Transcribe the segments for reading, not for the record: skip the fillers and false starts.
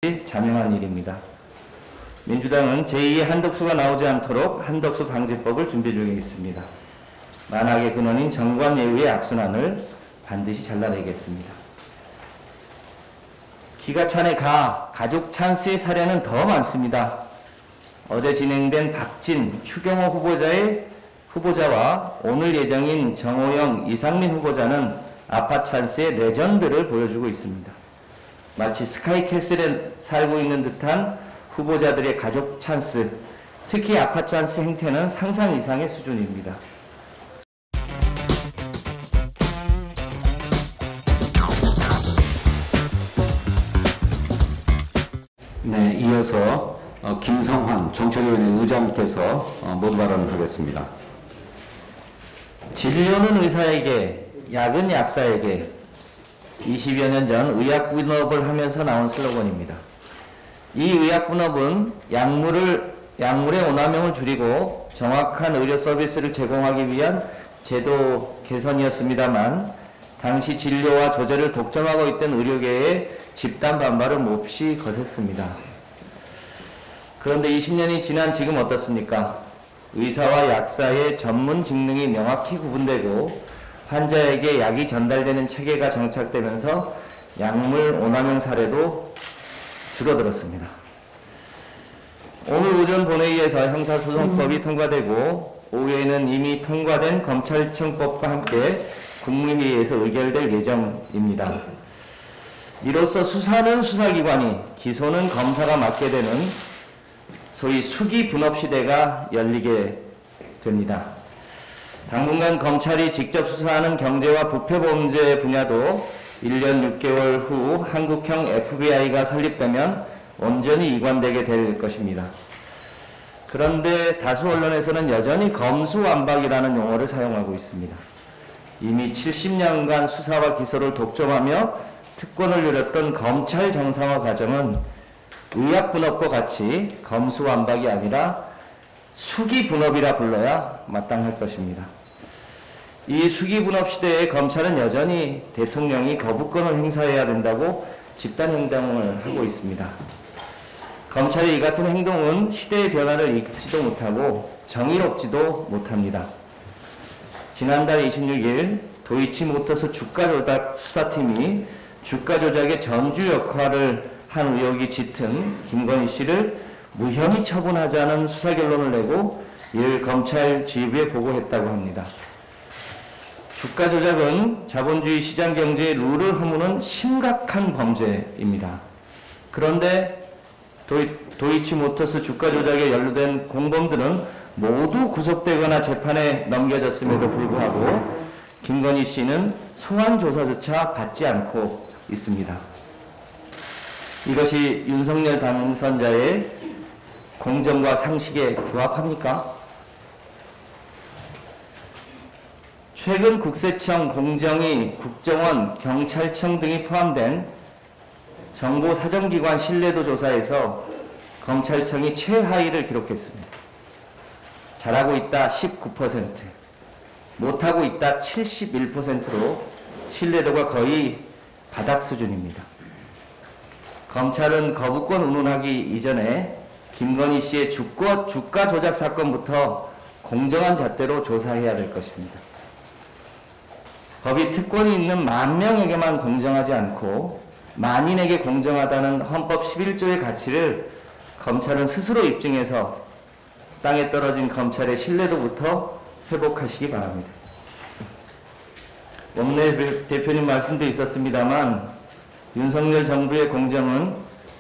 자명한 일입니다. 민주당은 제2의 한덕수가 나오지 않도록 한덕수 방지법을 준비 중에 있습니다. 만악의 근원인 정관예우의 악순환을 반드시 잘라내겠습니다. 기가 찬의 가족 찬스의 사례는 더 많습니다. 어제 진행된 박진, 추경호 후보자와 오늘 예정인 정호영, 이상민 후보자는 아파 찬스의 레전드를 보여주고 있습니다. 마치 스카이캐슬에 살고 있는 듯한 후보자들의 가족 찬스, 특히 아파 찬스 행태는 상상 이상의 수준입니다. 네, 이어서 김성환 정책위원회 의장께서 모두 발언하겠습니다. 진료는 의사에게, 약은 약사에게 20여 년 전 의약분업을 하면서 나온 슬로건입니다. 이 의약분업은 약물의 오남용을 줄이고 정확한 의료 서비스를 제공하기 위한 제도 개선이었습니다만 당시 진료와 조제를 독점하고 있던 의료계의 집단 반발은 몹시 거셌습니다. 그런데 20년이 지난 지금 어떻습니까? 의사와 약사의 전문 직능이 명확히 구분되고 환자에게 약이 전달되는 체계가 정착되면서 약물 오남용 사례도 줄어들었습니다. 오늘 오전 본회의에서 형사소송법이 통과되고 오후에는 이미 통과된 검찰청법과 함께 국무회의에서 의결될 예정입니다. 이로써 수사는 수사기관이, 기소는 검사가 맡게 되는 소위 수기 분업 시대가 열리게 됩니다. 당분간 검찰이 직접 수사하는 경제와 부패범죄 분야도 1년 6개월 후 한국형 FBI가 설립되면 온전히 이관되게 될 것입니다. 그런데 다수 언론에서는 여전히 검수완박이라는 용어를 사용하고 있습니다. 이미 70년간 수사와 기소를 독점하며 특권을 누렸던 검찰 정상화 과정은 의약분업과 같이 검수완박이 아니라 수기분업이라 불러야 마땅할 것입니다. 이 수기분업 시대에 검찰은 여전히 대통령이 거부권을 행사해야 된다고 집단행동을 하고 있습니다. 검찰의 이 같은 행동은 시대의 변화를 읽지도 못하고 정의롭지도 못합니다. 지난달 26일 도이치모터스 주가조작 수사팀이 주가조작의 전주 역할을 한 의혹이 짙은 김건희 씨를 무혐의 처분하자는 수사 결론을 내고 이를 검찰 지휘부에 보고했다고 합니다. 주가 조작은 자본주의 시장 경제의 룰을 허무는 심각한 범죄입니다. 그런데 도이치모터스 주가 조작에 연루된 공범들은 모두 구속되거나 재판에 넘겨졌음에도 불구하고 김건희 씨는 소환 조사조차 받지 않고 있습니다. 이것이 윤석열 당선자의 공정과 상식에 부합합니까? 최근 국세청, 공정위, 국정원, 경찰청 등이 포함된 정보 사정기관 신뢰도 조사에서 검찰청이 최하위를 기록했습니다. 잘하고 있다 19%, 못하고 있다 71%로 신뢰도가 거의 바닥 수준입니다. 검찰은 거부권 운운하기 이전에 김건희 씨의 주가 조작 사건부터 공정한 잣대로 조사해야 될 것입니다. 법이 특권이 있는 10,000명에게만 공정하지 않고 만인에게 공정하다는 헌법 11조의 가치를 검찰은 스스로 입증해서 땅에 떨어진 검찰의 신뢰도부터 회복하시기 바랍니다. 원내 대표님 말씀도 있었습니다만 윤석열 정부의 공정은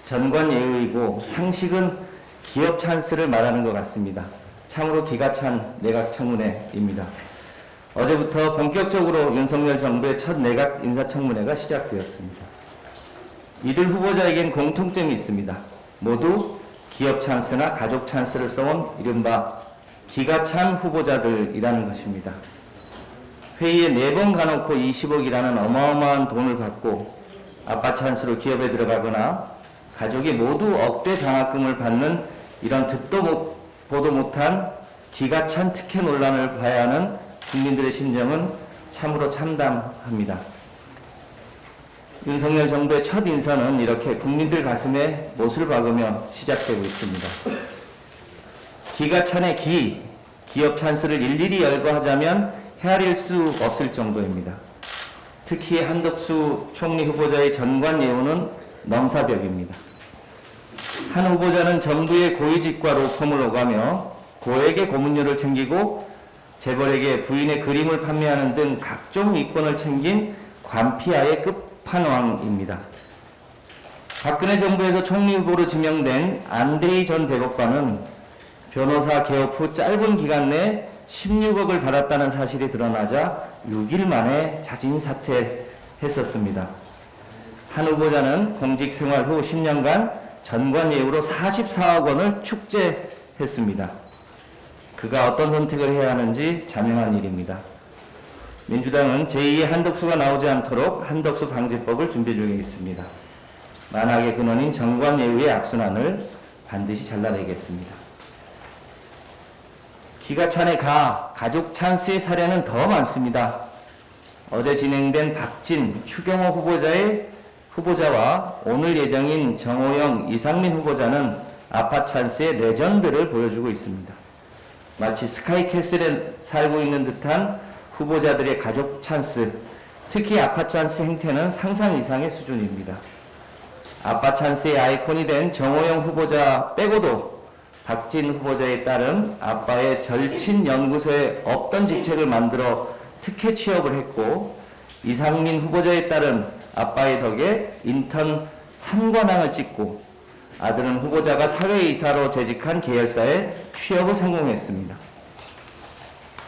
전관예우이고 상식은 기업 찬스를 말하는 것 같습니다. 참으로 기가 찬 내각 청문회입니다. 어제부터 본격적으로 윤석열 정부의 첫 내각 인사청문회가 시작되었습니다. 이들 후보자에겐 공통점이 있습니다. 모두 기업 찬스나 가족 찬스를 써온 이른바 기가 찬 후보자들이라는 것입니다. 회의에 4번 가놓고 20억이라는 어마어마한 돈을 받고 아빠 찬스로 기업에 들어가거나 가족이 모두 억대 장학금을 받는 이런 듣도 보도 못한 기가 찬 특혜 논란을 봐야 하는 국민들의 심정은 참으로 참담합니다. 윤석열 정부의 첫 인사는 이렇게 국민들 가슴에 못을 박으며 시작되고 있습니다. 기가 찬의 기업 찬스를 일일이 열거하자면 헤아릴 수 없을 정도입니다. 특히 한덕수 총리 후보자의 전관 예우는 넘사벽입니다. 한 후보자는 정부의 고위직과로 폼을 오가며 고액의 고문료를 챙기고 재벌에게 부인의 그림을 판매하는 등 각종 이권을 챙긴 관피아의 끝판왕입니다. 박근혜 정부에서 총리 후보로 지명된 안대희 전 대법관은 변호사 개업 후 짧은 기간 내 16억을 받았다는 사실이 드러나자 6일 만에 자진 사퇴했었습니다. 한 후보자는 공직 생활 후 10년간 전관 예우로 44억 원을 축제했습니다. 그가 어떤 선택을 해야 하는지 자명한 일입니다. 민주당은 제2의 한덕수가 나오지 않도록 한덕수 방지법을 준비 중에 있습니다. 만악의 근원인 전관 예우의 악순환을 반드시 잘라내겠습니다. 기가 찬의 가족 찬스의 사례는 더 많습니다. 어제 진행된 박진, 추경호 후보자와 오늘 예정인 정호영, 이상민 후보자는 아파 찬스의 레전드를 보여주고 있습니다. 마치 스카이캐슬에 살고 있는 듯한 후보자들의 가족 찬스, 특히 아파 찬스 행태는 상상 이상의 수준입니다. 아빠 찬스의 아이콘이 된 정호영 후보자 빼고도 박진 후보자에 따른 아빠의 절친 연구소에 없던 직책을 만들어 특혜 취업을 했고, 이상민 후보자에 따른 아빠의 덕에 인턴 3관왕을 찍고, 아들은 후보자가 사회이사로 재직한 계열사에 취업을 성공했습니다.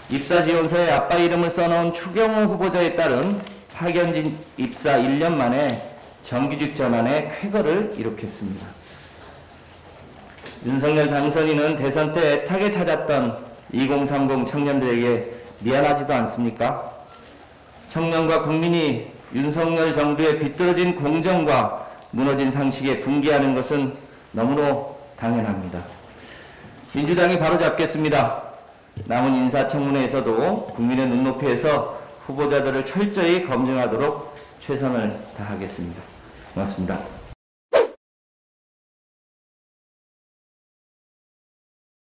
입사 지원서에 아빠 이름을 써놓은 추경호 후보자에 따른 파견진 입사 1년 만에 정규직 전환에 쾌거를 이룩했습니다. 윤석열 당선인은 대선 때 애타게 찾았던 2030 청년들에게 미안하지도 않습니까? 청년과 국민이 윤석열 정부의 비뚤어진 공정과 무너진 상식에 분개하는 것은 너무나 당연합니다. 민주당이 바로잡겠습니다. 남은 인사청문회에서도 국민의 눈높이에서 후보자들을 철저히 검증하도록 최선을 다하겠습니다. 고맙습니다.